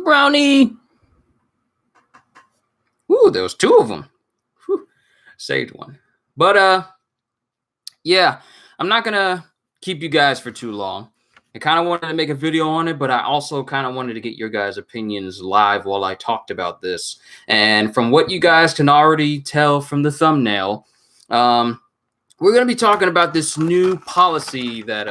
brownie. Ooh, there was two of them. Whew. Saved one. But yeah, I'm not gonna keep you guys for too long. I kind of wanted to make a video on it, but I also kind of wanted to get your guys' opinions live while I talked about this. And from what you guys can already tell from the thumbnail, we're going to be talking about this new policy that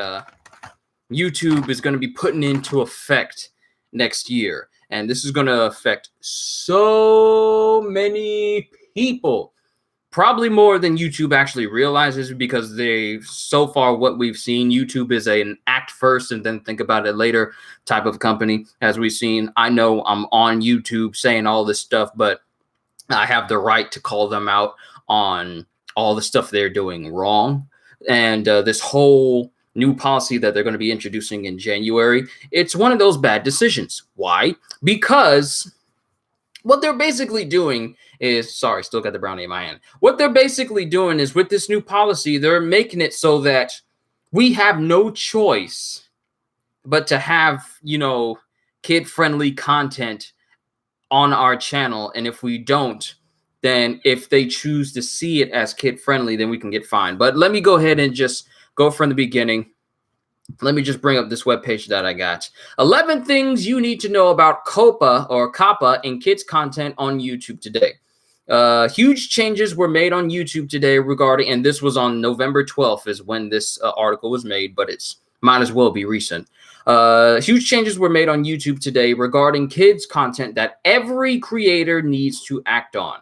YouTube is going to be putting into effect next year. And this is going to affect so many people. Probably more than YouTube actually realizes, because so far what we've seen, YouTube is an act first and then think about it later type of company. As we've seen, I know I'm on YouTube saying all this stuff, but I have the right to call them out on all the stuff they're doing wrong. And this whole new policy that they're going to be introducing in January, it's one of those bad decisions. Why? Because what they're basically doing is, sorry, still got the brownie in my hand. What they're basically doing is, with this new policy, they're making it so that we have no choice but to have, kid-friendly content on our channel. And if we don't, then if they choose to see it as kid-friendly, then we can get fined. But let me go ahead and just go from the beginning. Let me just bring up this webpage that I got. 11 things you need to know about COPPA in kids content on YouTube today. Huge changes were made on YouTube today regarding, and this was on November 12th is when this article was made, but it's might as well be recent. Huge changes were made on YouTube today regarding kids content that every creator needs to act on.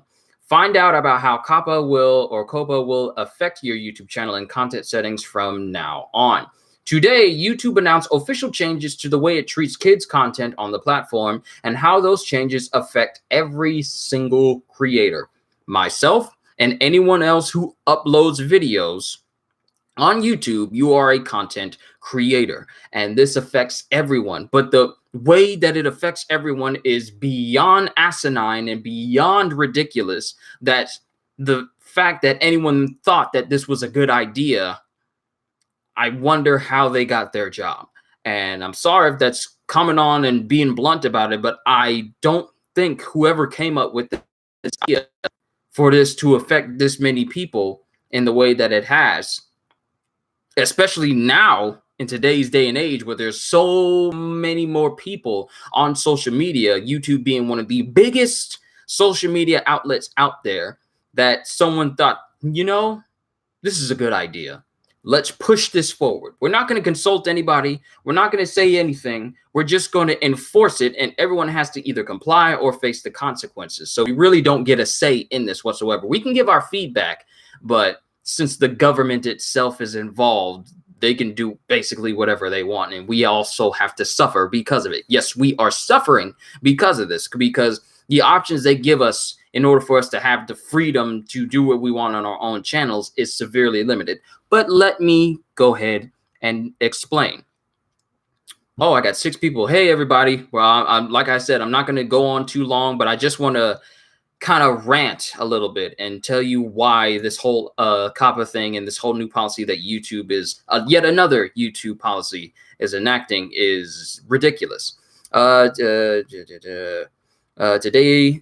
Find out about how COPPA will affect your YouTube channel and content settings from now on. Today, YouTube announced official changes to the way it treats kids' content on the platform and how those changes affect every single creator, myself, and anyone else who uploads videos on YouTube. You are a content creator, and this affects everyone. But the way that it affects everyone is beyond asinine and beyond ridiculous, that the fact that anyone thought that this was a good idea, I wonder how they got their job. And I'm sorry if that's coming on and being blunt about it, but I don't think whoever came up with this idea for this to affect this many people in the way that it has, especially now in today's day and age where there's so many more people on social media, YouTube being one of the biggest social media outlets out there, that someone thought, this is a good idea. Let's push this forward. We're not going to consult anybody. We're not going to say anything. We're just going to enforce it, and everyone has to either comply or face the consequences. So we really don't get a say in this whatsoever. We can give our feedback, but since the government itself is involved, they can do basically whatever they want, and we also have to suffer because of it. Yes, we are suffering because of this, because the options they give us in order for us to have the freedom to do what we want on our own channels is severely limited. But let me go ahead and explain. Oh, I got 6 people. Hey, everybody. Well, I'm like I said, I'm not going to go on too long, but I just want to kind of rant a little bit and tell you why this whole COPPA thing and this whole new policy that YouTube is, yet another YouTube policy is enacting, is ridiculous. Today,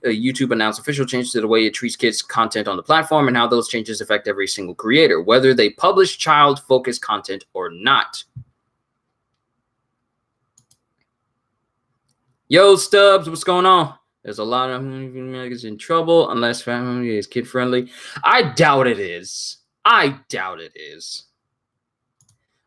YouTube announced official changes to the way it treats kids' content on the platform and how those changes affect every single creator, whether they publish child-focused content or not. Yo, Stubbs, what's going on? There's a lot of magazines in trouble unless family is kid-friendly. I doubt it is.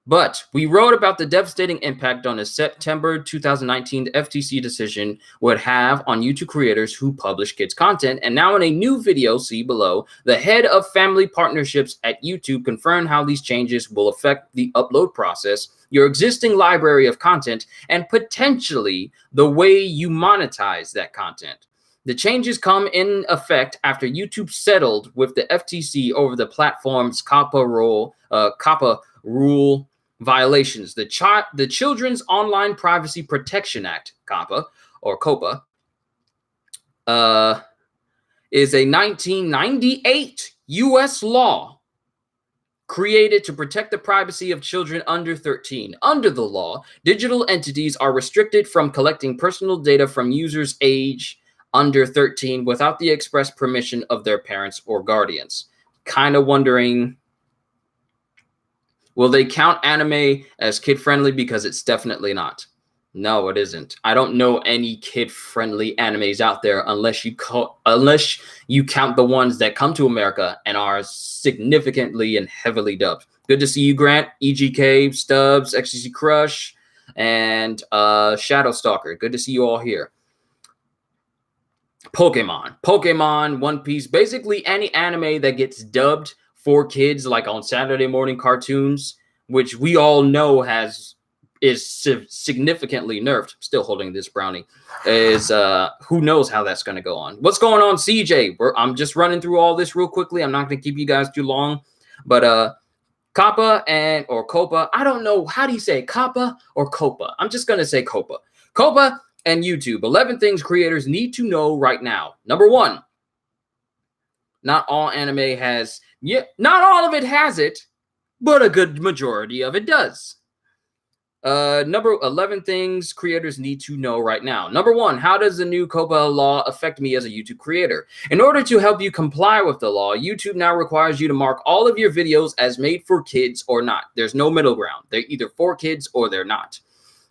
But we wrote about the devastating impact on a September 2019 FTC decision would have on YouTube creators who publish kids' content. And now in a new video, see below, the head of family partnerships at YouTube confirmed how these changes will affect the upload process, your existing library of content, and potentially the way you monetize that content. The changes come in effect after YouTube settled with the FTC over the platform's COPPA rule violations. The Children's Online Privacy Protection Act, COPPA, is a 1998 U.S. law created to protect the privacy of children under 13. Under the law, digital entities are restricted from collecting personal data from users age under 13 without the express permission of their parents or guardians. Kind of wondering, will they count anime as kid-friendly? Because it's definitely not. No, it isn't. I don't know any kid-friendly animes out there unless you count the ones that come to America and are significantly and heavily dubbed. Good to see you, Grant, EGK, Stubbs, XTC Crush, and Shadow Stalker. Good to see you all here. Pokemon, One Piece, basically any anime that gets dubbed for kids, like on Saturday morning cartoons, which we all know is significantly nerfed. Still holding this brownie. Is who knows how that's going to go on. What's going on, CJ? I'm just running through all this real quickly. I'm not going to keep you guys too long, but COPPA or COPPA, I don't know, how do you say it? COPPA or COPPA? I'm just going to say COPPA. COPPA and YouTube, 11 things creators need to know right now. Number 1, not all anime has, not all of it has it, but a good majority of it does. Number 11 things creators need to know right now. Number 1, how does the new COPPA law affect me as a YouTube creator? In order to help you comply with the law, YouTube now requires you to mark all of your videos as made for kids or not. There's no middle ground. They're either for kids or they're not.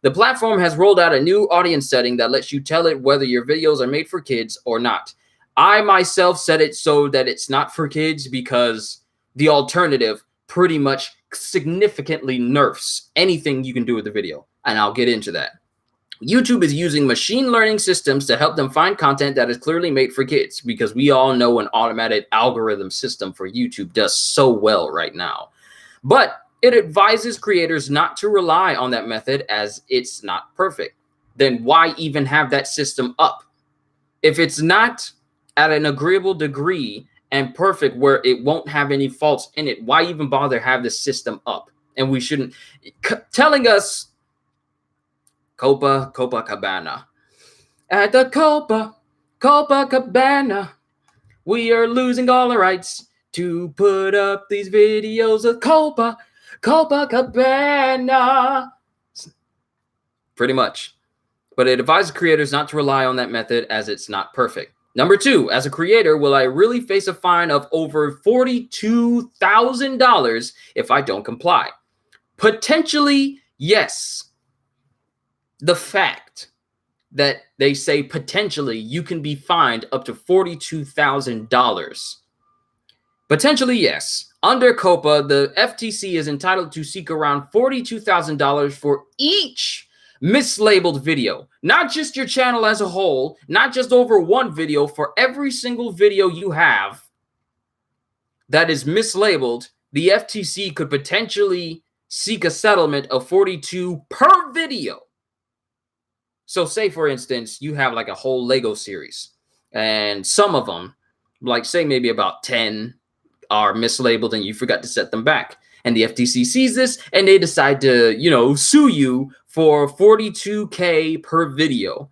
The platform has rolled out a new audience setting that lets you tell it whether your videos are made for kids or not. I myself set it so that it's not for kids because the alternative pretty much significantly nerfs anything you can do with the video, and I'll get into that. YouTube is using machine learning systems to help them find content that is clearly made for kids, because we all know an automated algorithm system for YouTube does so well right now. But it advises creators not to rely on that method as it's not perfect. Then why even have that system up? If it's not at an agreeable degree and perfect where it won't have any faults in it, why even bother have the system up? And we shouldn't telling us Copacabana. At the Copacabana, we are losing all our rights to put up these videos of Copacabana. Pretty much. But it advises creators not to rely on that method as it's not perfect. Number 2, as a creator, will I really face a fine of over $42,000 if I don't comply? Potentially, yes. The fact that they say potentially you can be fined up to $42,000. Potentially, yes. Under COPPA, the FTC is entitled to seek around $42,000 for each mislabeled video, not just your channel as a whole, not just over one video. For every single video you have that is mislabeled, the FTC could potentially seek a settlement of $42,000 per video. So say, for instance, you have like a whole Lego series, and some of them, like say maybe about 10 are mislabeled and you forgot to set them back. And the FTC sees this and they decide to, sue you for $42,000 per video.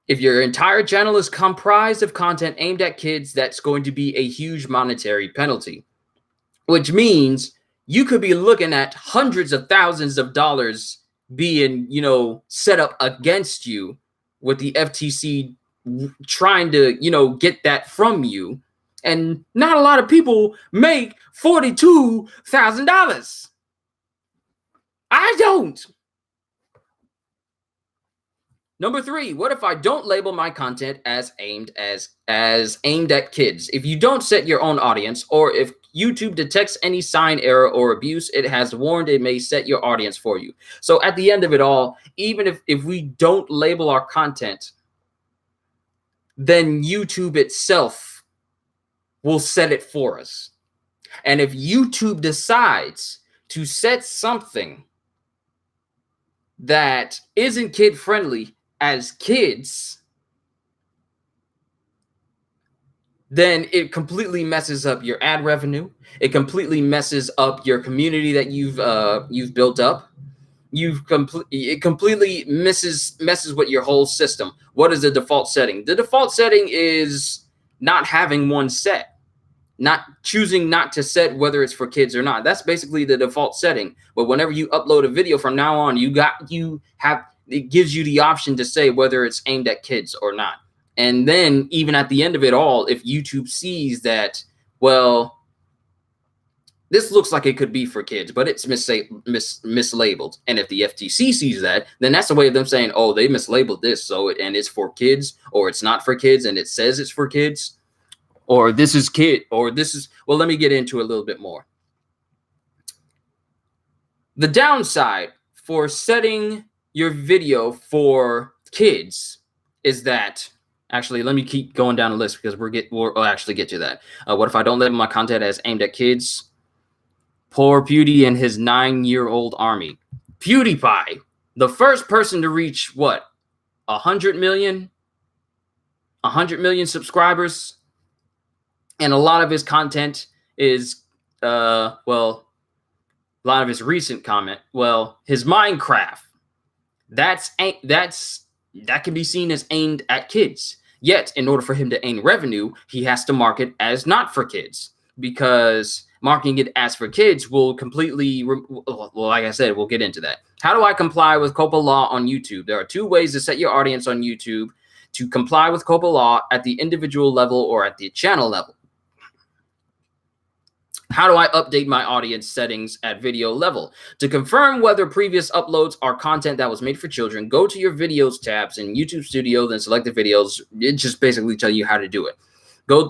If your entire channel is comprised of content aimed at kids, that's going to be a huge monetary penalty, which means you could be looking at hundreds of thousands of dollars being, set up against you, with the FTC trying to, get that from you. And not a lot of people make $42,000. I don't. Number 3, what if I don't label my content as aimed at kids? If you don't set your own audience, or if YouTube detects any sign error or abuse, it has warned it may set your audience for you. So at the end of it all, even if we don't label our content, then YouTube itself will set it for us. And if YouTube decides to set something that isn't kid friendly as kids, then it completely messes up your ad revenue. It completely messes up your community that you've built up. It completely messes with your whole system. What is the default setting? The default setting is not having one set. not choosing not to set whether it's for kids or not. That's basically the default setting. But whenever you upload a video from now on, it gives you the option to say whether it's aimed at kids or not. And then even at the end of it all, if YouTube sees that, well, this looks like it could be for kids, but it's mislabeled. And if the FTC sees that, then that's a way of them saying, oh, they mislabeled this, and it's for kids, or it's not for kids, and it says it's for kids, or this is kid, or this is, well, let me get into it a little bit more. The downside for setting your video for kids is that, actually, let me keep going down the list because we'll actually get to that. What if I don't label my content as aimed at kids? Poor Pewdie and his 9-year-old army. PewDiePie, the first person to reach what? 100 million subscribers. And a lot of his content is, a lot of his recent comment, his Minecraft, that can be seen as aimed at kids. Yet, in order for him to gain revenue, he has to market as not for kids, because marketing it as for kids will completely, like I said, we'll get into that. How do I comply with COPPA law on YouTube? There are 2 ways to set your audience on YouTube to comply with COPPA law at the individual level or at the channel level. How do I update my audience settings at video level? To confirm whether previous uploads are content that was made for children, go to your videos tabs in YouTube Studio, then select the videos. It just basically tells you how to do it.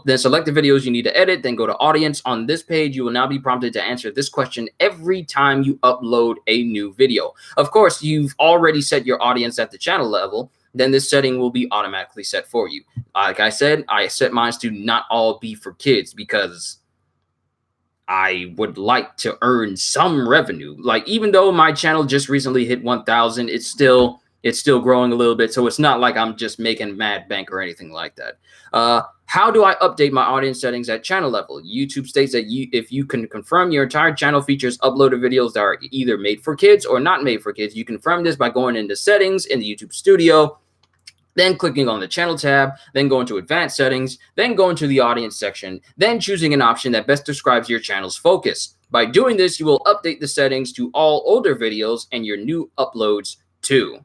Then select the videos you need to edit, then go to audience. On this page, you will now be prompted to answer this question every time you upload a new video. Of course, you've already set your audience at the channel level, then this setting will be automatically set for you. Like I said, I set mine to not all be for kids because I would like to earn some revenue. Like, even though my channel just recently hit 1,000, it's still growing a little bit. So it's not like I'm just making mad bank or anything like that. How do I update my audience settings at channel level? YouTube states that if you can confirm your entire channel features uploaded videos that are either made for kids or not made for kids, you confirm this by going into settings in the YouTube Studio, then clicking on the channel tab, then going to advanced settings, then going to the audience section, then choosing an option that best describes your channel's focus. By doing this, you will update the settings to all older videos and your new uploads too.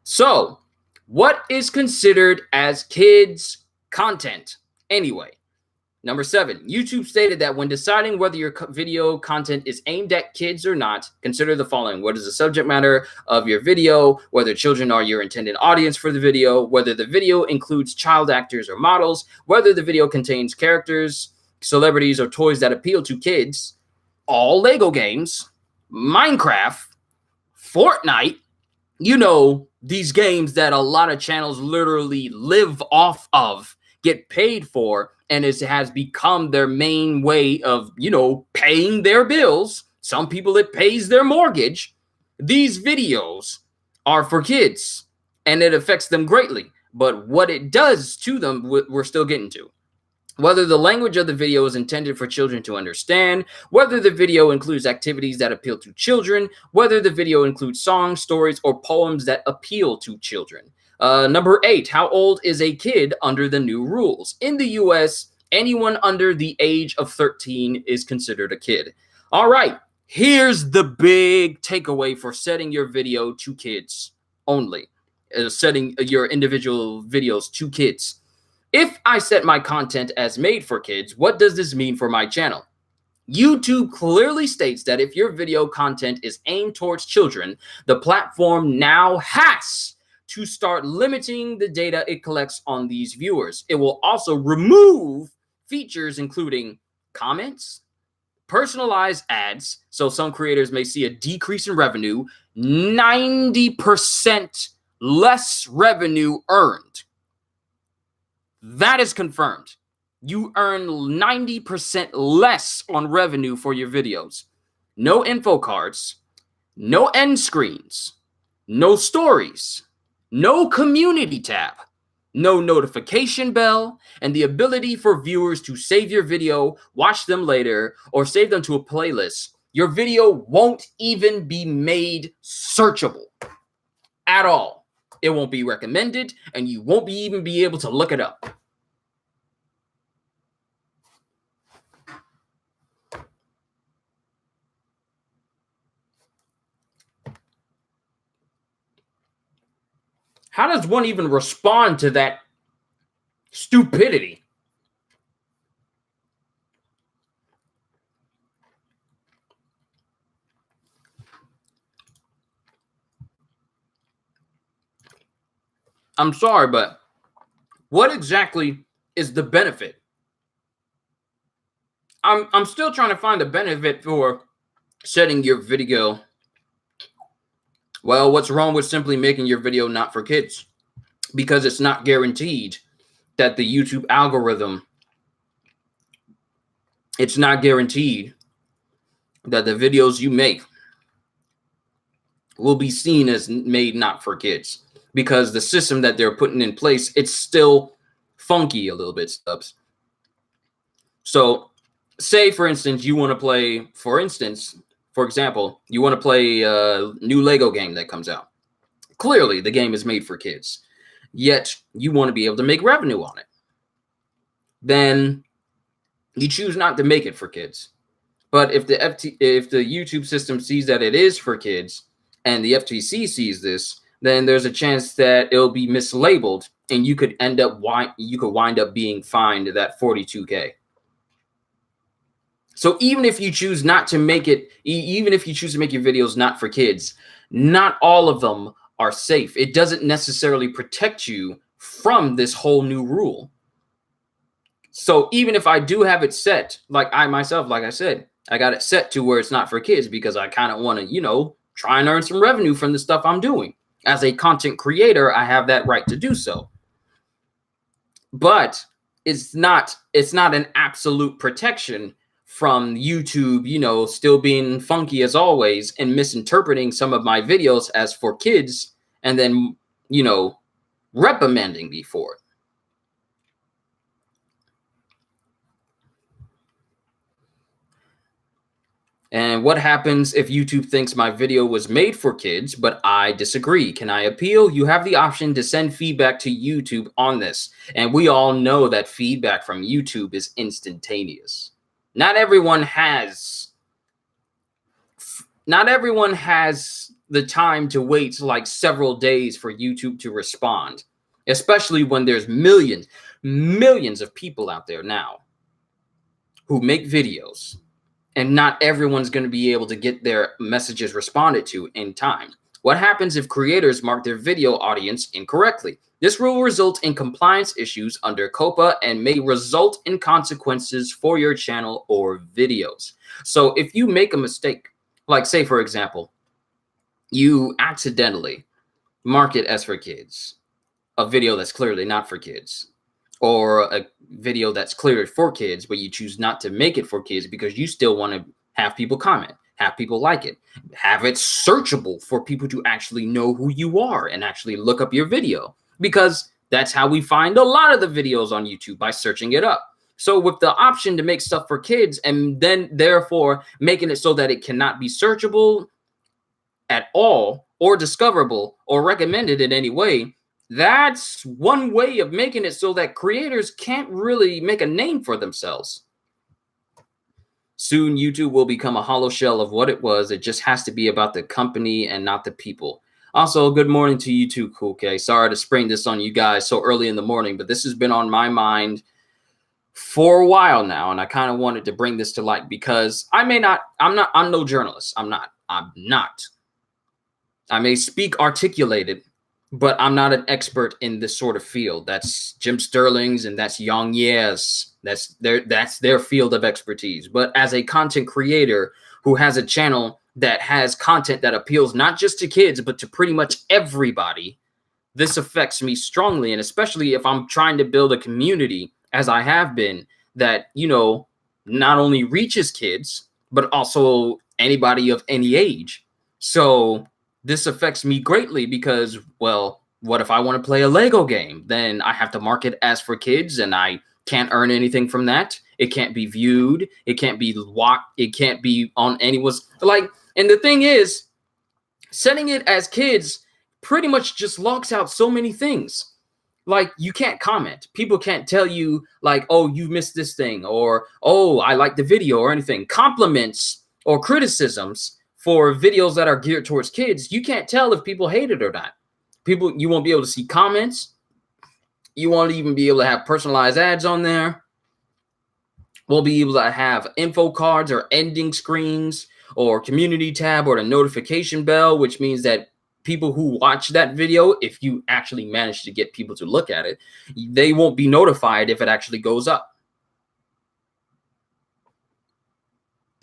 So, what is considered as kids content anyway? Number 7, YouTube stated that when deciding whether your video content is aimed at kids or not, consider the following. What is the subject matter of your video, whether children are your intended audience for the video, whether the video includes child actors or models, whether the video contains characters, celebrities, or toys that appeal to kids, all Lego games, Minecraft, Fortnite, these games that a lot of channels literally live off of, get paid for, and it has become their main way of, paying their bills. Some people, it pays their mortgage. These videos are for kids, and it affects them greatly. But what it does to them, we're still getting to. Whether the language of the video is intended for children to understand, whether the video includes activities that appeal to children, whether the video includes songs, stories, or poems that appeal to children. Number 8, how old is a kid under the new rules? In the US, anyone under the age of 13 is considered a kid. All right, here's the big takeaway for setting your video to kids only, setting your individual videos to kids. If I set my content as made for kids, what does this mean for my channel? YouTube clearly states that if your video content is aimed towards children, the platform now has to start limiting the data it collects on these viewers. It will also remove features including comments, personalized ads, so some creators may see a decrease in revenue, 90% less revenue earned. That is confirmed. You earn 90% less on revenue for your videos. No info cards, no end screens, no stories, no community tab, no notification bell, and the ability for viewers to save your video, watch them later, or save them to a playlist. Your video won't even be made searchable at all. It won't be recommended, and you won't even be able to look it up. How does one even respond to that stupidity? I'm sorry, but what exactly is the benefit? I'm still trying to find a benefit for setting your video. Well, what's wrong with simply making your video not for kids? Because it's not guaranteed that the YouTube algorithm, it's not guaranteed that the videos you make will be seen as made not for kids, because the system that they're putting in place, it's still funky a little bit, Stubbs. So say, for instance, you want to play, for example, you want to play a new Lego game that comes out. Clearly, the game is made for kids, yet you want to be able to make revenue on it. Then you choose not to make it for kids. But if the YouTube system sees that it is for kids, and the FTC sees this, then there's a chance that it'll be mislabeled, and you could wind up being fined that $42K. So even if you choose not to make it, even if you choose to make your videos not for kids, not all of them are safe. It doesn't necessarily protect you from this whole new rule. So even if I do have it set, like I said, I got it set to where it's not for kids because I kind of want to, try and earn some revenue from the stuff I'm doing. As a content creator, I have that right to do so. But it's not an absolute protection from YouTube, still being funky as always and misinterpreting some of my videos as for kids and then, reprimanding me for it. And what happens if YouTube thinks my video was made for kids, but I disagree? Can I appeal? You have the option to send feedback to YouTube on this. And we all know that feedback from YouTube is instantaneous. Not everyone has the time to wait like several days for YouTube to respond, especially when there's millions of people out there now who make videos. And not everyone's going to be able to get their messages responded to in time. What happens if creators mark their video audience incorrectly? This will result in compliance issues under COPPA and may result in consequences for your channel or videos. So if you make a mistake, like say, for example, you accidentally mark it as for kids, a video that's clearly not for kids, or a video that's cleared for kids, but you choose not to make it for kids because you still want to have people comment, have people like it, have it searchable for people to actually know who you are and actually look up your video, because that's how we find a lot of the videos on YouTube, by searching it up. So with the option to make stuff for kids and then therefore making it so that it cannot be searchable at all or discoverable or recommended in any way, that's one way of making it so that creators can't really make a name for themselves. Soon, YouTube will become a hollow shell of what it was. It just has to be about the company and not the people. Also, good morning to you too, Cool K. Sorry to spring this on you guys so early in the morning, but this has been on my mind for a while now, and I kind of wanted to bring this to light because I'm no journalist. I'm not. I may speak articulated, but I'm not an expert in this sort of field. That's Jim Sterling's and that's Yang Ye's. That's their field of expertise. But as a content creator who has a channel that has content that appeals not just to kids, but to pretty much everybody, this affects me strongly. And especially if I'm trying to build a community, as I have been, that, not only reaches kids, but also anybody of any age. So this affects me greatly because, well, what if I want to play a Lego game? Then I have to mark it as for kids and I can't earn anything from that. It can't be viewed. It can't be watched. It can't be on anyone's and the thing is, setting it as kids pretty much just locks out so many things. Like, you can't comment. People can't tell you like, oh, you missed this thing, or, oh, I like the video, or anything. Compliments or criticisms for videos that are geared towards kids, you can't tell if people hate it or not. People, you won't be able to see comments. You won't even be able to have personalized ads on there. Won't be able to have info cards or ending screens or community tab or the notification bell, which means that people who watch that video, if you actually manage to get people to look at it, they won't be notified if it actually goes up.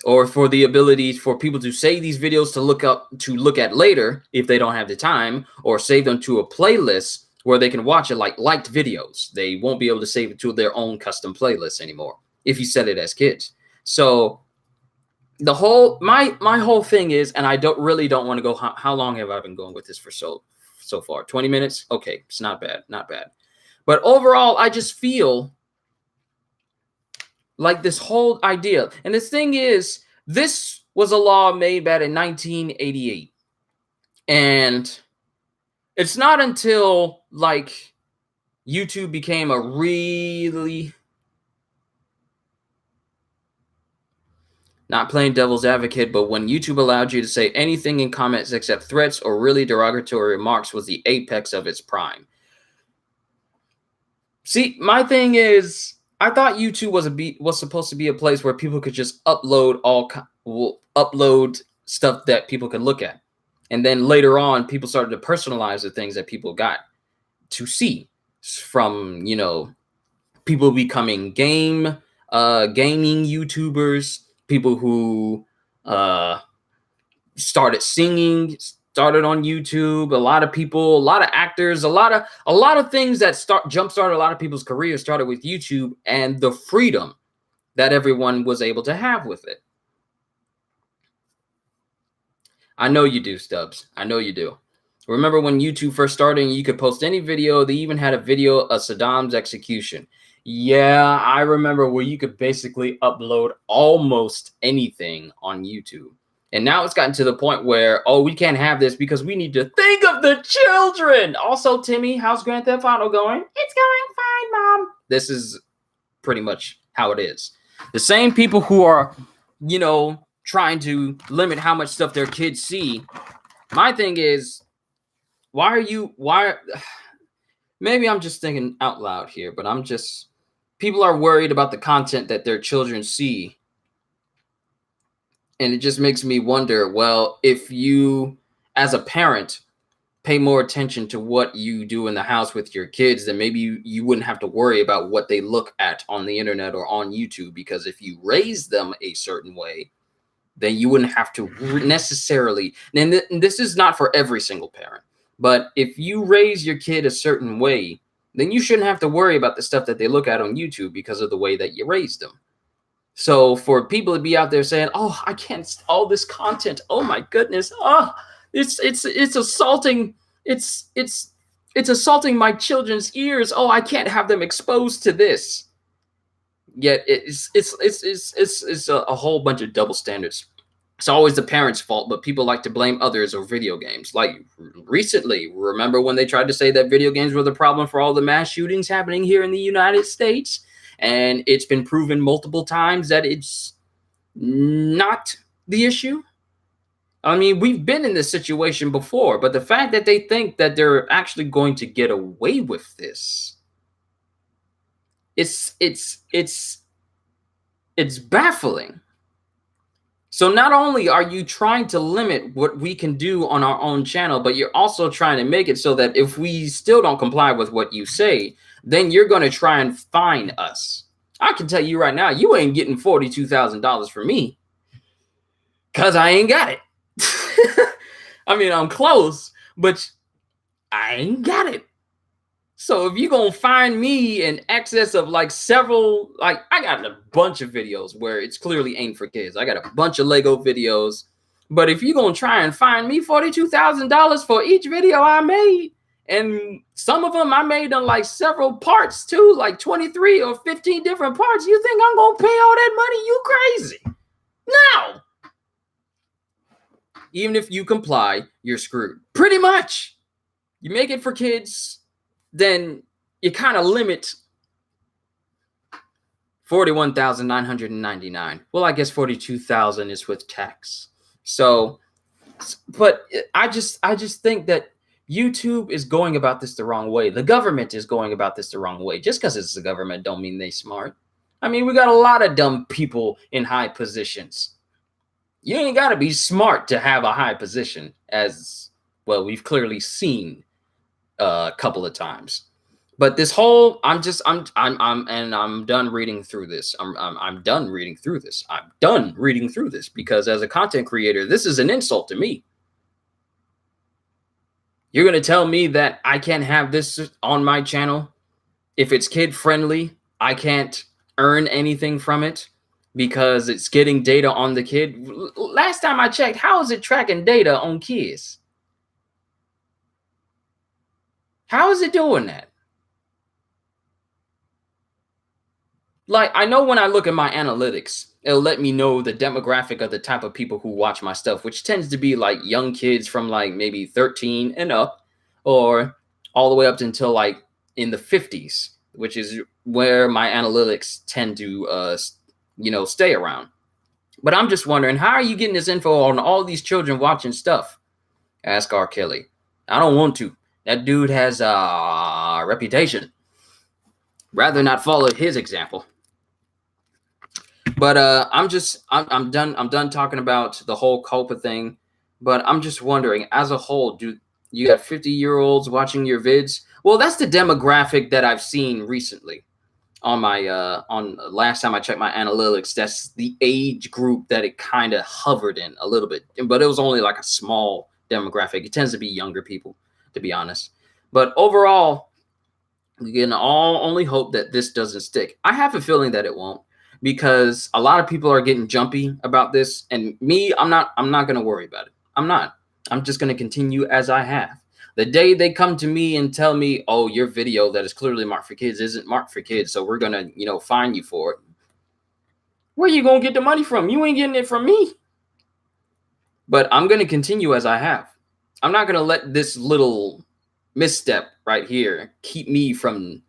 Or for the ability for people to save these videos to look at later if they don't have the time, or save them to a playlist where they can watch it like liked videos. They won't be able to save it to their own custom playlist anymore if you set it as kids. So the whole my whole thing is, and I don't want to go, how long have I been going with this for so far? 20 minutes? Okay, it's not bad, not bad. But overall, I just feel like this whole idea, and this thing is, this was a law made back in 1988, and it's not until like YouTube became a really, not playing devil's advocate, but when YouTube allowed you to say anything in comments except threats or really derogatory remarks was the apex of its prime. See, my thing is, I thought YouTube was supposed to be a place where people could just upload stuff that people can look at. And then later on, people started to personalize the things that people got to see, from, you know, people becoming gaming YouTubers, people who started singing, started on YouTube. A lot of people, a lot of actors, a lot of things that jump-started a lot of people's careers started with YouTube and the freedom that everyone was able to have with it. I know you do, Stubbs. I know you do. Remember when YouTube first started and you could post any video? They even had a video of Saddam's execution. Yeah, I remember where you could basically upload almost anything on YouTube. And now it's gotten to the point where, oh, we can't have this because we need to think of the children. Also, Timmy, how's Grand Theft Auto going? It's going fine, Mom. This is pretty much how it is. The same people who are, you know, trying to limit how much stuff their kids see. My thing is, maybe I'm just thinking out loud here, but people are worried about the content that their children see. And it just makes me wonder, well, if you, as a parent, pay more attention to what you do in the house with your kids, then maybe you wouldn't have to worry about what they look at on the internet or on YouTube. Because if you raise them a certain way, then you wouldn't have to necessarily, and this is not for every single parent, but if you raise your kid a certain way, then you shouldn't have to worry about the stuff that they look at on YouTube because of the way that you raised them. So for people to be out there saying, oh, I can't, all this content, oh my goodness, oh, it's assaulting, it's assaulting my children's ears. Oh, I can't have them exposed to this. Yet it's a whole bunch of double standards. It's always the parents' fault, but people like to blame others or video games. Like recently, remember when they tried to say that video games were the problem for all the mass shootings happening here in the United States? And it's been proven multiple times that it's not the issue. I mean, we've been in this situation before, but the fact that they think that they're actually going to get away with this, it's baffling. So not only are you trying to limit what we can do on our own channel, but you're also trying to make it so that if we still don't comply with what you say, then you're going to try and fine us. I can tell you right now, you ain't getting $42,000 from me because I ain't got it. I mean, I'm close, but I ain't got it. So if you're going to find me in excess of like several, like I got a bunch of videos where it's clearly aimed for kids. I got a bunch of Lego videos. But if you're going to try and find me $42,000 for each video I made, and some of them I made on like several parts too, like 23 or 15 different parts, you think I'm going to pay all that money? You crazy. No. Even if you comply, you're screwed. Pretty much. You make it for kids, then you kind of limit $41,999. Well, I guess $42,000 is with tax. So, but I just think that YouTube is going about this the wrong way. The government is going about this the wrong way. Just because it's the government don't mean they smart. I mean, we got a lot of dumb people in high positions. You ain't got to be smart to have a high position, as well we've clearly seen a couple of times. But this whole, I'm done reading through this. I'm done reading through this. I'm done reading through this because as a content creator, this is an insult to me. You're going to tell me that I can't have this on my channel? If it's kid friendly, I can't earn anything from it because it's getting data on the kid. Last time I checked, how is it tracking data on kids? How is it doing that? Like, I know when I look at my analytics, it'll let me know the demographic of the type of people who watch my stuff, which tends to be like young kids from like maybe 13 and up, or all the way up until like in the 50s, which is where my analytics tend to, stay around. But I'm just wondering, how are you getting this info on all these children watching stuff? Ask R. Kelly. I don't want to. That dude has a reputation. Rather not follow his example. But I'm done talking about the whole COPPA thing. But I'm just wondering, as a whole, do you have 50-year-olds watching your vids? Well, that's the demographic that I've seen recently on my on last time I checked my analytics. That's the age group that it kind of hovered in a little bit, but it was only like a small demographic. It tends to be younger people, to be honest. But overall, we can all only hope that this doesn't stick. I have a feeling that it won't, because a lot of people are getting jumpy about this, and me, I'm not going to worry about it. I'm just going to continue as I have. The day they come to me and tell me, oh, your video that is clearly marked for kids isn't marked for kids, so we're going to, fine you for it. Where are you going to get the money from? You ain't getting it from me. But I'm going to continue as I have. I'm not going to let this little misstep right here keep me from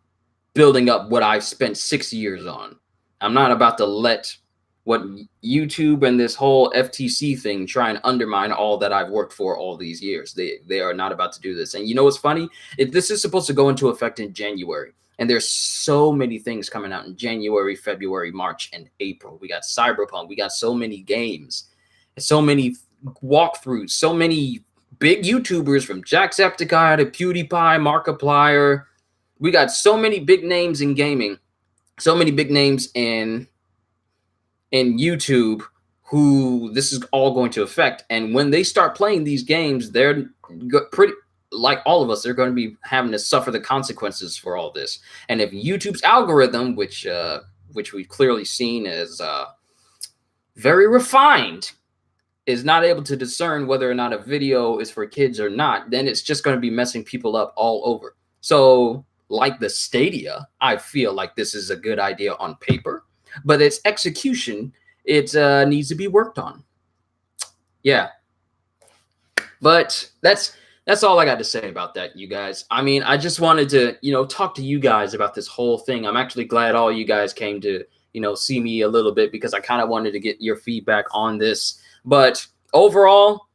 building up what I've spent 6 years on. I'm not about to let what YouTube and this whole FTC thing try and undermine all that I've worked for all these years. They are not about to do this. And you know what's funny? This is supposed to go into effect in January. And there's so many things coming out in January, February, March, and April. We got Cyberpunk. We got so many games, so many walkthroughs, so many big YouTubers from Jacksepticeye to PewDiePie, Markiplier. We got so many big names in gaming, so many big names in YouTube who this is all going to affect. And when they start playing these games, they're pretty, like all of us, they're going to be having to suffer the consequences for all this. And if YouTube's algorithm, which we've clearly seen as very refined, is not able to discern whether or not a video is for kids or not, then it's just going to be messing people up all over. So like the Stadia, I feel like this is a good idea on paper, but its execution, it needs to be worked on. Yeah. But that's all I got to say about that, you guys. I mean, I just wanted to, talk to you guys about this whole thing. I'm actually glad all you guys came to, see me a little bit, because I kind of wanted to get your feedback on this. But overall,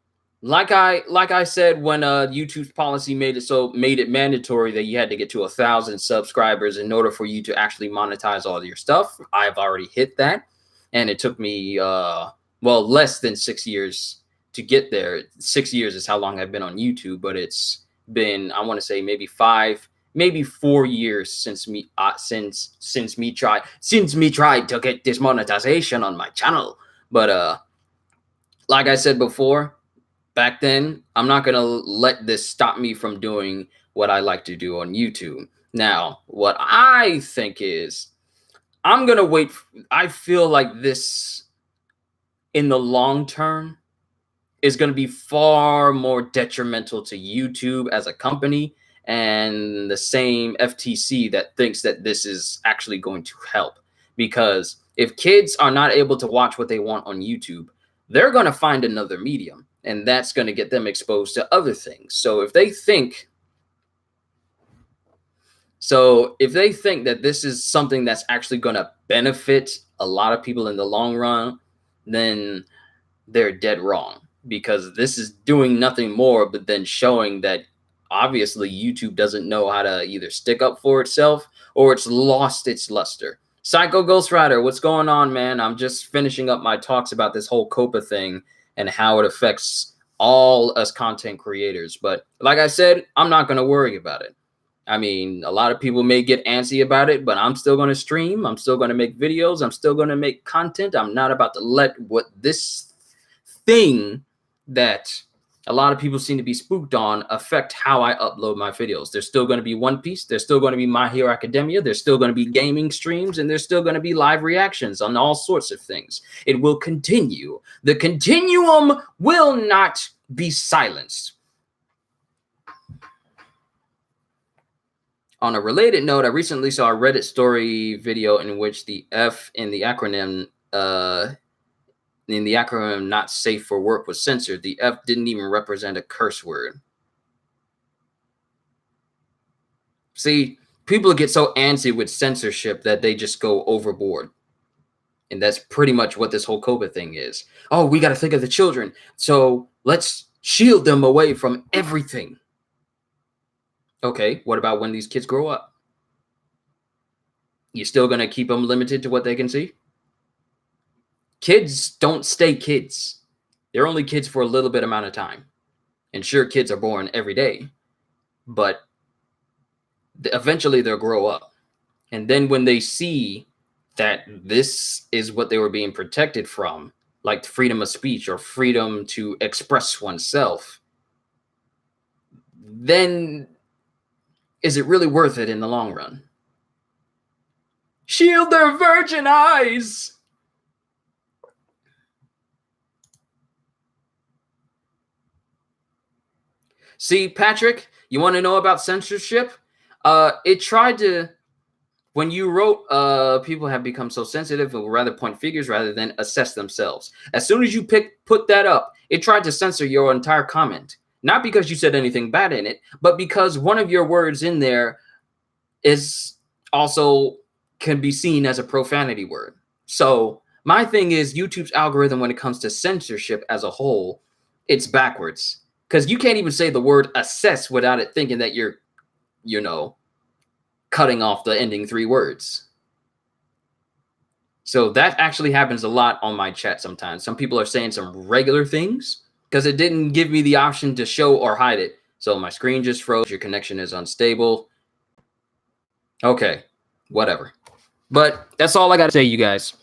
like I said, when YouTube's policy made it mandatory that you had to get to 1,000 subscribers in order for you to actually monetize all your stuff, I've already hit that, and it took me less than 6 years to get there. 6 years is how long I've been on YouTube, but it's been, I want to say, maybe 4 years since me tried to get this monetization on my channel. But like I said before, back then, I'm not going to let this stop me from doing what I like to do on YouTube. Now, what I think is, I'm going to wait. I feel like this, in the long term, is going to be far more detrimental to YouTube as a company, and the same FTC that thinks that this is actually going to help. Because if kids are not able to watch what they want on YouTube, they're going to find another medium, and that's going to get them exposed to other things. So if they think that this is something that's actually going to benefit a lot of people in the long run, then they're dead wrong, because this is doing nothing more but then showing that obviously YouTube doesn't know how to either stick up for itself or it's lost its luster. Psycho Ghost Rider, what's going on, man? I'm just finishing up my talks about this whole COPPA thing and how it affects all us content creators. But like I said, I'm not going to worry about it. I mean, a lot of people may get antsy about it, but I'm still going to stream. I'm still going to make videos. I'm still going to make content. I'm not about to let what this thing that a lot of people seem to be spooked on affect how I upload my videos. There's still going to be One Piece. There's still going to be My Hero Academia. There's still going to be gaming streams, and there's still going to be live reactions on all sorts of things. It will continue. The continuum will not be silenced. On a related note, I recently saw a Reddit story video in which the F in the acronym not safe for work was censored. The F didn't even represent a curse word. See, people get so antsy with censorship that they just go overboard. And that's pretty much what this whole COPPA thing is. Oh, we got to think of the children. So let's shield them away from everything. Okay, what about when these kids grow up? You still going to keep them limited to what they can see? Kids don't stay kids. They're only kids for a little bit amount of time. And sure, kids are born every day, but eventually they'll grow up. And then when they see that this is what they were being protected from, like freedom of speech or freedom to express oneself, then is it really worth it in the long run? Shield their virgin eyes. See, Patrick, you want to know about censorship? It tried to, when you wrote, people have become so sensitive and would rather point figures rather than assess themselves. As soon as you put that up, it tried to censor your entire comment. Not because you said anything bad in it, but because one of your words in there is also can be seen as a profanity word. So my thing is YouTube's algorithm when it comes to censorship as a whole, it's backwards. Because you can't even say the word assess without it thinking that you're, cutting off the ending 3 words. So that actually happens a lot on my chat sometimes. Some people are saying some regular things because it didn't give me the option to show or hide it. So my screen just froze. Your connection is unstable. Okay, whatever. But that's all I got to say, you guys.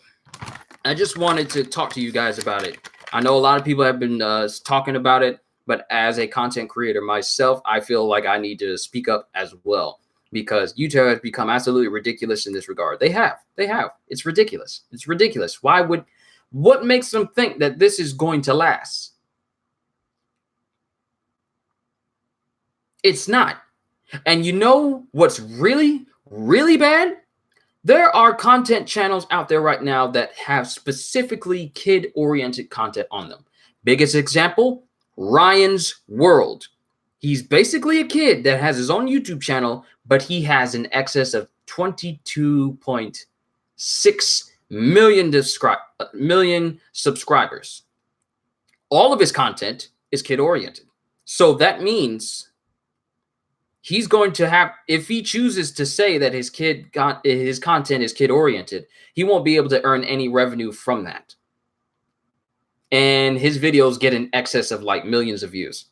I just wanted to talk to you guys about it. I know a lot of people have been talking about it, but as a content creator myself, I feel like I need to speak up as well because YouTube has become absolutely ridiculous in this regard. They have. It's ridiculous. It's ridiculous. What makes them think that this is going to last? It's not. And you know what's really, really bad? There are content channels out there right now that have specifically kid-oriented content on them. Biggest example, Ryan's World. He's basically a kid that has his own YouTube channel, but he has an excess of 22.6 million subscribers. All of his content is kid-oriented. So that means he's going to have, if he chooses to say that his content is kid-oriented, he won't be able to earn any revenue from that. And his videos get in excess of like millions of views.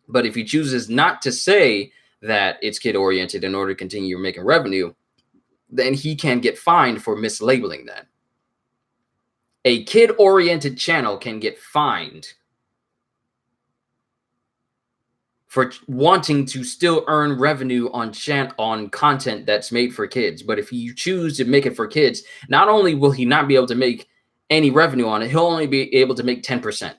But if he chooses not to say that it's kid-oriented in order to continue making revenue, then he can get fined for mislabeling that. A kid-oriented channel can get fined for wanting to still earn revenue on content that's made for kids. But if you choose to make it for kids, not only will he not be able to make any revenue on it, he'll only be able to make 10%.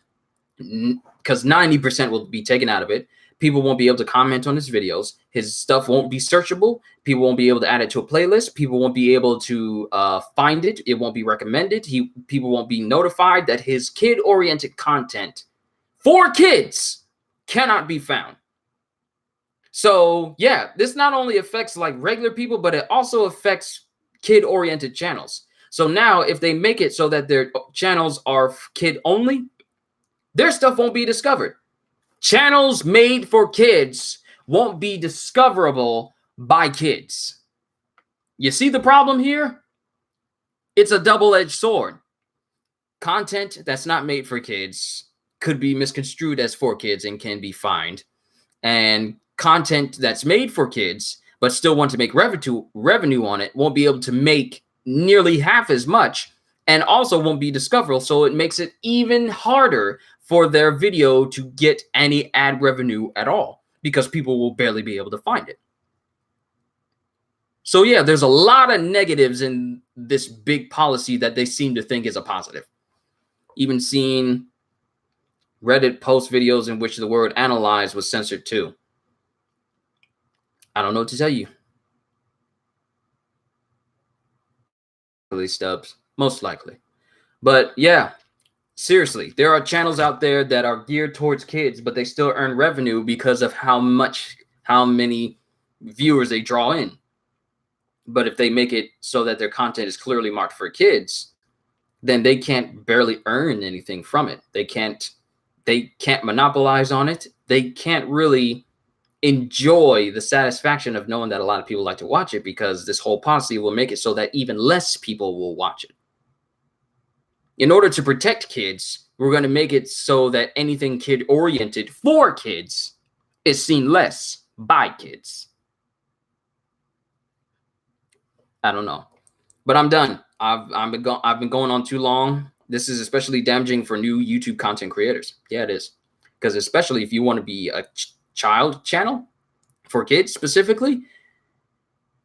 Because 90% will be taken out of it. People won't be able to comment on his videos. His stuff won't be searchable. People won't be able to add it to a playlist. People won't be able to find it. It won't be recommended. People won't be notified that his kid-oriented content for kids cannot be found. So yeah, this not only affects like regular people, but it also affects kid-oriented channels. So now if they make it so that their channels are kid only, their stuff won't be discovered. Channels made for kids won't be discoverable by kids. You see the problem here? It's a double-edged sword. Content that's not made for kids could be misconstrued as for kids and can be fined. And content that's made for kids but still want to make revenue on it won't be able to make nearly half as much, and also won't be discoverable. So it makes it even harder for their video to get any ad revenue at all, because people will barely be able to find it. So yeah, there's a lot of negatives in this big policy that they seem to think is a positive. Even seen Reddit post videos in which the word analyze was censored too. I don't know what to tell you. Stubs, most likely. But yeah, seriously, there are channels out there that are geared towards kids, but they still earn revenue because of how many viewers they draw in. But if they make it so that their content is clearly marked for kids, then they can't barely earn anything from it. They can't monopolize on it. They can't really enjoy the satisfaction of knowing that a lot of people like to watch it, because this whole policy will make it so that even less people will watch it. In order to protect kids, we're going to make it so that anything kid-oriented for kids is seen less by kids. I don't know, but I'm done. I've been going on too long. This is especially damaging for new YouTube content creators. Yeah, it is, because especially if you want to be a child channel for kids specifically,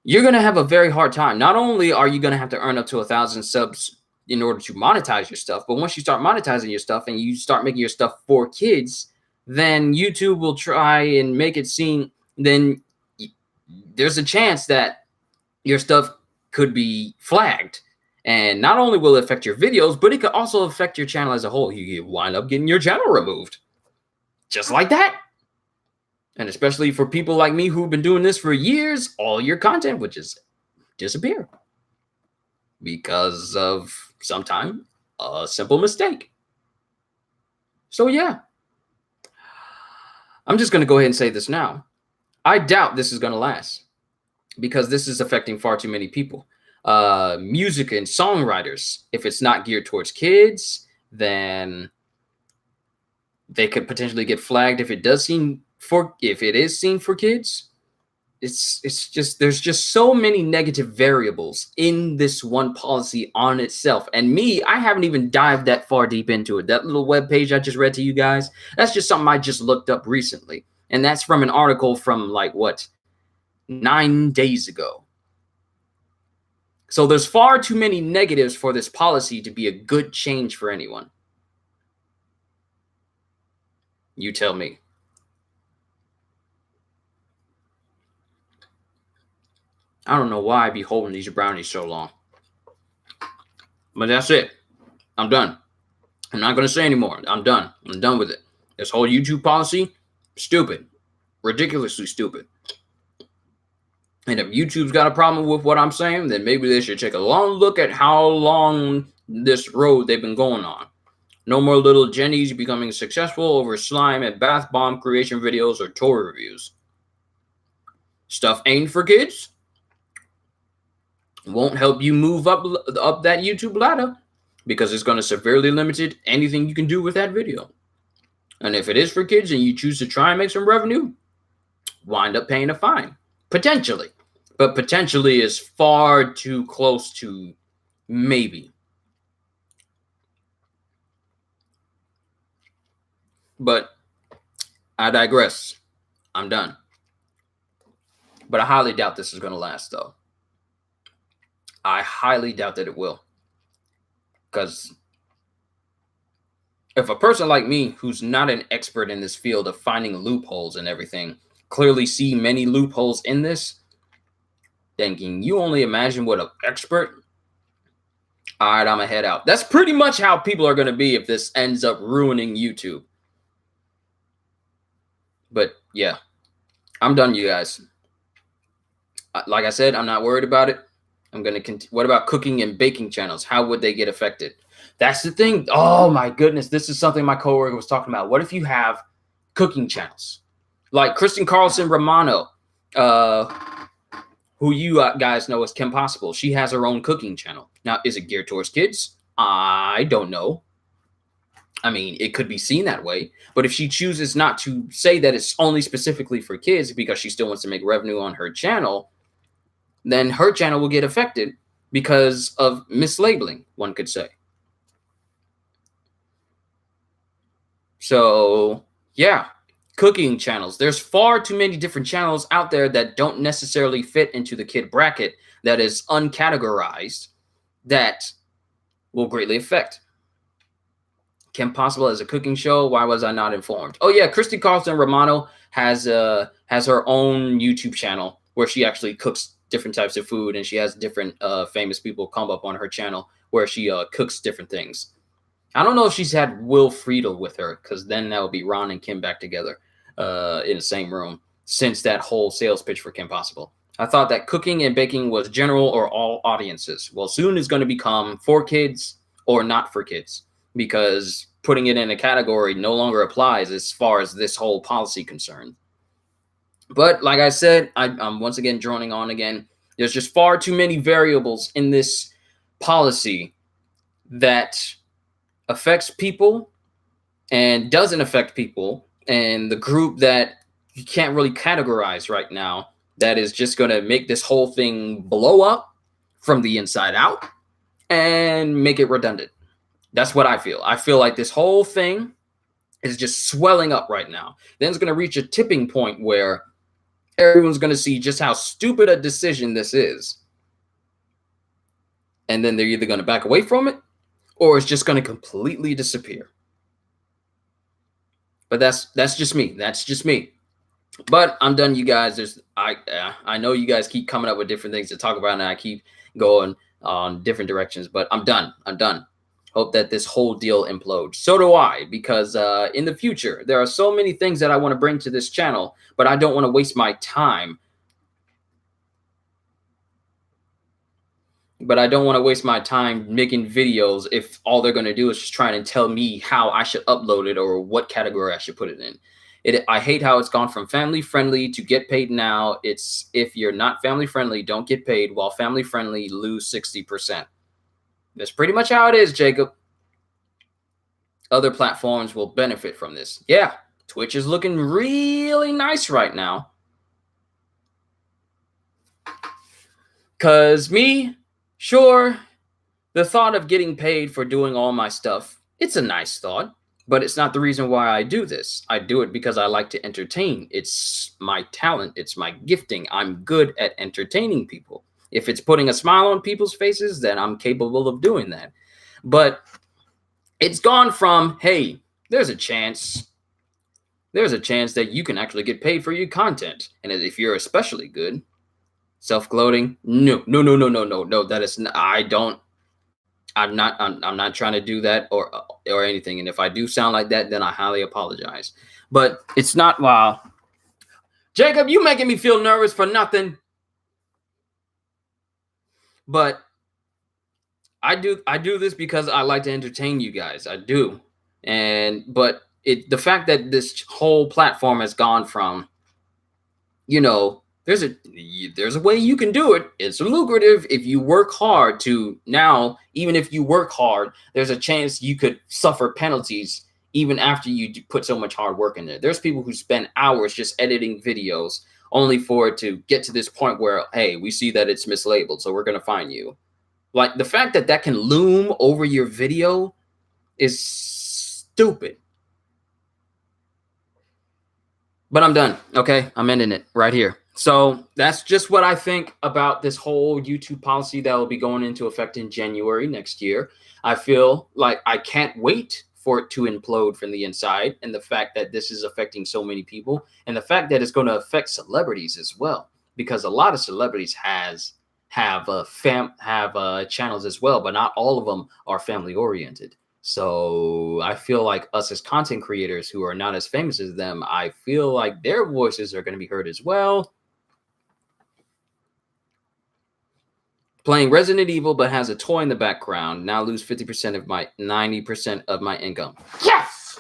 you're going to have a very hard time. Not only are you going to have to earn up to 1,000 subs in order to monetize your stuff, but once you start monetizing your stuff and you start making your stuff for kids, then YouTube will try and make it seem, then there's a chance that your stuff could be flagged. And not only will it affect your videos, but it could also affect your channel as a whole. You wind up getting your channel removed. Just like that. And especially for people like me who've been doing this for years, all your content would just disappear because of sometimes a simple mistake. So yeah, I'm just going to go ahead and say this now. I doubt this is going to last, because this is affecting far too many people. Music and songwriters, if it's not geared towards kids, then they could potentially get flagged if it is seen for kids. It's just, there's just so many negative variables in this one policy on itself. And I haven't even dived that far deep into it. That little web page I just read to you guys, that's just something I just looked up recently. And that's from an article from 9 days ago. So there's far too many negatives for this policy to be a good change for anyone. You tell me. I don't know why I be holding these brownies so long. But that's it. I'm done. I'm not going to say anymore. I'm done. I'm done with it. This whole YouTube policy, stupid. Ridiculously stupid. And if YouTube's got a problem with what I'm saying, then maybe they should take a long look at how long this road they've been going on. No more little Jennies becoming successful over slime and bath bomb creation videos or toy reviews. Stuff ain't for kids. Won't help you move up that YouTube ladder, because it's going to severely limit anything you can do with that video. And if it is for kids and you choose to try and make some revenue, wind up paying a fine. Potentially. But potentially is far too close to maybe. But I digress. I'm done. But I highly doubt this is going to last, though. I highly doubt that it will. Because if a person like me, who's not an expert in this field of finding loopholes and everything, clearly see many loopholes in this, then can you only imagine what an expert? All right, I'm going to head out. That's pretty much how people are going to be if this ends up ruining YouTube. But yeah, I'm done, you guys. Like I said, I'm not worried about it. I'm going to continue. What about cooking and baking channels? How would they get affected? That's the thing. Oh my goodness. This is something my coworker was talking about. What if you have cooking channels? Like Kristen Carlson Romano, who you guys know as Kim Possible. She has her own cooking channel. Now, is it geared towards kids? I don't know. I mean, it could be seen that way. But if she chooses not to say that it's only specifically for kids because she still wants to make revenue on her channel, then her channel will get affected because of mislabeling, one could say. So, yeah, cooking channels. There's far too many different channels out there that don't necessarily fit into the kid bracket that is uncategorized that will greatly affect. Kim Possible as a cooking show. Why was I not informed? Oh yeah, Christy Carlson Romano has her own YouTube channel where she actually cooks different types of food, and she has different famous people come up on her channel where she cooks different things. I don't know if she's had Will Friedle with her, because then that would be Ron and Kim back together in the same room since that whole sales pitch for Kim Possible. I thought that cooking and baking was general or all audiences. Well, soon it's going to become for kids or not for kids, because putting it in a category no longer applies as far as this whole policy concerned. But like I said, I'm once again droning on again. There's just far too many variables in this policy that affects people and doesn't affect people. And the group that you can't really categorize right now, that is just going to make this whole thing blow up from the inside out and make it redundant. That's what I feel. I feel like this whole thing is just swelling up right now. Then it's going to reach a tipping point where everyone's going to see just how stupid a decision this is. And then they're either going to back away from it, or it's just going to completely disappear. But that's just me. That's just me. But I'm done, you guys. I know you guys keep coming up with different things to talk about, and I keep going on different directions. But I'm done. I'm done. Hope that this whole deal implodes. So do I, because in the future, there are so many things that I want to bring to this channel, but I don't want to waste my time. But I don't want to waste my time making videos if all they're going to do is just try and tell me how I should upload it or what category I should put it in. I hate how it's gone from family friendly to get paid now. It's if you're not family friendly, don't get paid, while family friendly, lose 60%. That's pretty much how it is, Jacob. Other platforms will benefit from this. Yeah, Twitch is looking really nice right now. Because me, sure, the thought of getting paid for doing all my stuff, it's a nice thought, but it's not the reason why I do this. I do it because I like to entertain. It's my talent. It's my gifting. I'm good at entertaining people. If it's putting a smile on people's faces, then I'm capable of doing that. But it's gone from, hey, there's a chance that you can actually get paid for your content. And if you're especially good, self-gloating, no, that is not, I'm not trying to do that or anything. And if I do sound like that, then I highly apologize. But it's not, wow. Jacob, you making me feel nervous for nothing. But I do this because I like to entertain you guys. I do. But the fact that this whole platform has gone from, there's a way you can do it. It's lucrative if you work hard, to now, even if you work hard, there's a chance you could suffer penalties even after you put so much hard work in there. There's people who spend hours just editing videos only for it to get to this point where, hey, we see that it's mislabeled, so we're going to fine you. Like, the fact that that can loom over your video is stupid. But I'm done, okay? I'm ending it right here. So that's just what I think about this whole YouTube policy that will be going into effect in January next year. I feel like I can't wait for it to implode from the inside, and the fact that this is affecting so many people, and the fact that it's going to affect celebrities as well, because a lot of celebrities have channels as well, but not all of them are family oriented. So I feel like us as content creators who are not as famous as them, I feel like their voices are going to be heard as well. Playing Resident Evil, but has a toy in the background. Now lose 50% of my 90% of my income. Yes!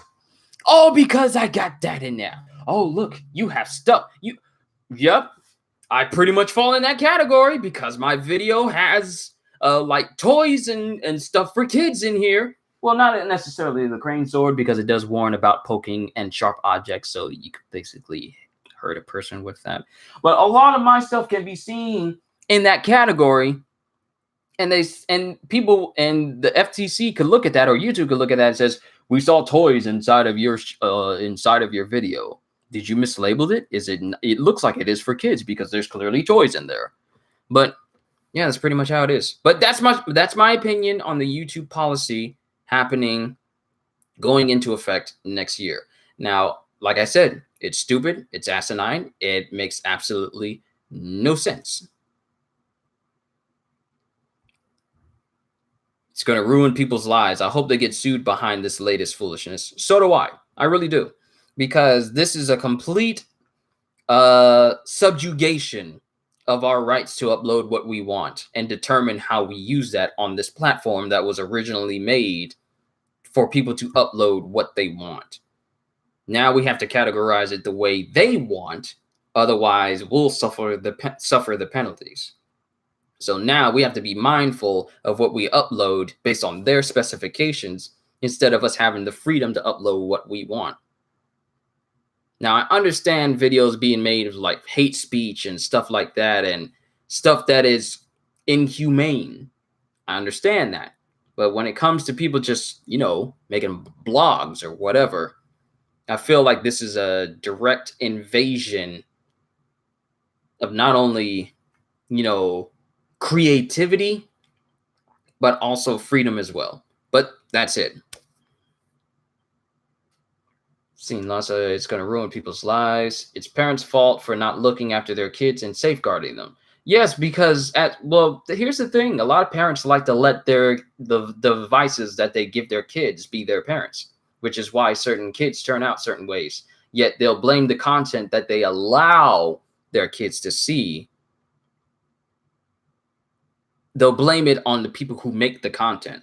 All because I got that in there. oh, look, you have stuff. Yep, I pretty much fall in that category because my video has like toys and stuff for kids in here. Well, not necessarily the crane sword because it does warn about poking and sharp objects, so you could basically hurt a person with that. But a lot of my stuff can be seen in that category, and people and the FTC could look at that, or YouTube could look at that and says, we saw toys inside of your video. Did you mislabeled it? It looks like it is for kids because there's clearly toys in there. But yeah, that's pretty much how it is. But that's my opinion on the YouTube policy happening, going into effect next year. Now, like I said, it's stupid, it's asinine, it makes absolutely no sense. It's going to ruin people's lives. I hope they get sued behind this latest foolishness. So do I. I really do. Because this is a complete subjugation of our rights to upload what we want and determine how we use that on this platform that was originally made for people to upload what they want. Now we have to categorize it the way they want. Otherwise, we'll suffer the penalties. So now we have to be mindful of what we upload based on their specifications instead of us having the freedom to upload what we want. Now, I understand videos being made of like hate speech and stuff like that and stuff that is inhumane. I understand that. But when it comes to people just, making blogs or whatever, I feel like this is a direct invasion of not only, creativity, but also freedom as well. But that's it. Seen lots of it's going to ruin people's lives. It's parents' fault for not looking after their kids and safeguarding them. Yes, because here's the thing. A lot of parents like to let the devices that they give their kids be their parents, which is why certain kids turn out certain ways. Yet they'll blame the content that they allow their kids to see. They'll blame it on the people who make the content.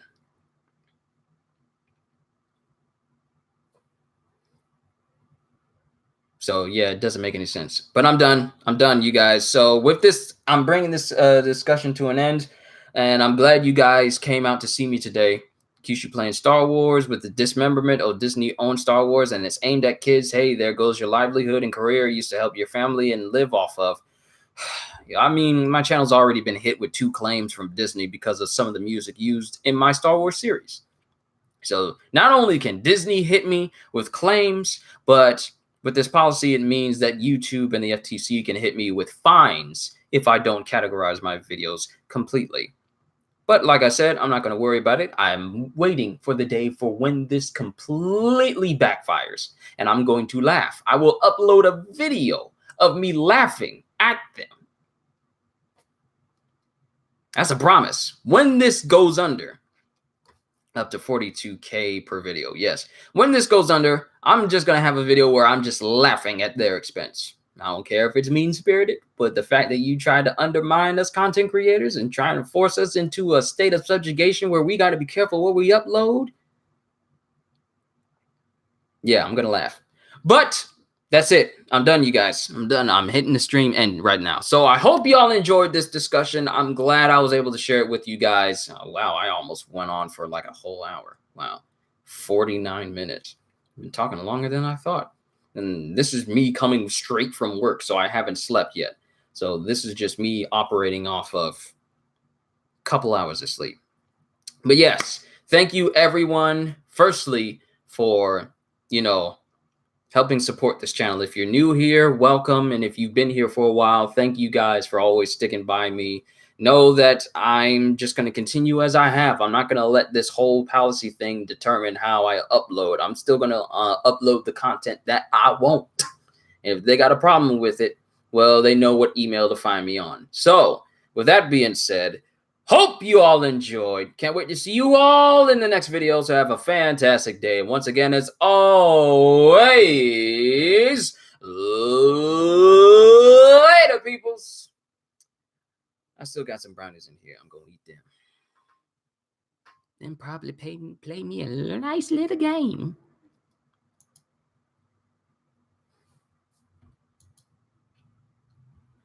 So yeah, it doesn't make any sense. But I'm done. I'm done, you guys. So with this, I'm bringing this discussion to an end. And I'm glad you guys came out to see me today. Kyushu playing Star Wars with the dismemberment of Disney owned Star Wars, and it's aimed at kids. Hey, there goes your livelihood and career you used to help your family and live off of. I mean, my channel's already been hit with 2 claims from Disney because of some of the music used in my Star Wars series. So not only can Disney hit me with claims, but with this policy, it means that YouTube and the FTC can hit me with fines if I don't categorize my videos completely. But like I said, I'm not going to worry about it. I'm waiting for the day for when this completely backfires, and I'm going to laugh. I will upload a video of me laughing at them. That's a promise. When this goes under, up to 42K per video. Yes. When this goes under, I'm just going to have a video where I'm just laughing at their expense. I don't care if it's mean-spirited, but the fact that you try to undermine us content creators and trying to force us into a state of subjugation where we got to be careful what we upload. Yeah, I'm going to laugh. But that's it. I'm done, you guys. I'm done. I'm hitting the stream end right now. So I hope you all enjoyed this discussion. I'm glad I was able to share it with you guys. Oh, wow, I almost went on for like a whole hour. Wow, 49 minutes. I've been talking longer than I thought. And this is me coming straight from work, so I haven't slept yet. So this is just me operating off of a couple hours of sleep. But yes, thank you everyone, firstly, for, helping support this channel. If you're new here, welcome. And if you've been here for a while, thank you guys for always sticking by me. Know that I'm just going to continue as I have. I'm not going to let this whole policy thing determine how I upload. I'm still going to upload the content that I want. And if they got a problem with it, well, they know what email to find me on. So with that being said, hope you all enjoyed. Can't wait to see you all in the next video. So have a fantastic day. And once again, as always, later, peoples. I still got some brownies in here. I'm going to eat them. Then probably play me a nice little game.